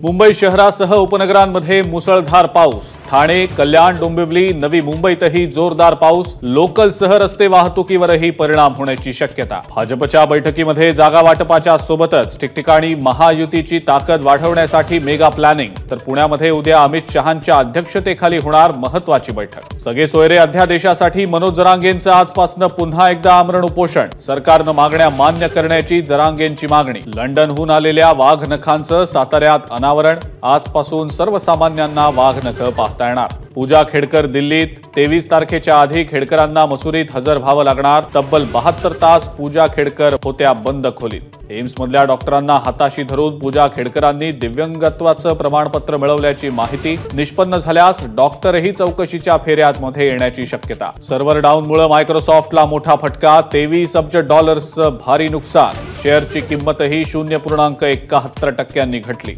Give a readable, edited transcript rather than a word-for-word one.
मुंबई शहरासह उपनगरांमध्ये मुसळधार पाऊस। ठाणे, कल्याण, डोंबिवली, नवी मुंबईतही जोरदार पाऊस। लोकलसह रस्ते वाहतुकीवरही परिणाम होण्याची शक्यता। भाजपच्या बैठकीमध्ये जागा वाटपाच्या सोबतच ठिकठिकाणी महायुतीची ताकद वाढवण्यासाठी मेगा प्लॅनिंग। तर पुण्यामध्ये उद्या अमित शहांच्या अध्यक्षतेखाली होणार महत्त्वाची बैठक। सगळे सोयरे अध्यादेशासाठी मनोज जरांगेंचं आजपासून पुन्हा एकदा आमरण उपोषण। सरकारनं मागण्या मान्य करण्याची जरांगेंची मागणी। लंडनहून आलेल्या वाघनखांचं साताऱ्यात अनावरण। आजपासून सर्वसामान्यांना वाघनख पाहता येणार। पूजा खेडकर दिल्लीत। 23 तारखेच्या आधी खेडकरांना मसुरीत हजर व्हावं लागणार। तब्बल 72 तास पूजा खेडकर होत्या बंद खोलीत। एम्समधल्या डॉक्टरांना हाताशी धरून पूजा खेडकरांनी दिव्यांगत्वाचं प्रमाणपत्र मिळवल्याची माहिती। निष्पन्न झाल्यास डॉक्टरही चौकशीच्या फेऱ्यामध्ये येण्याची शक्यता। सर्व्हर डाऊनमुळे मायक्रोसॉफ्टला मोठा फटका। 23 अब्ज डॉलर्सचं भारी नुकसान। शेअरची किंमतही 0.71% घटली।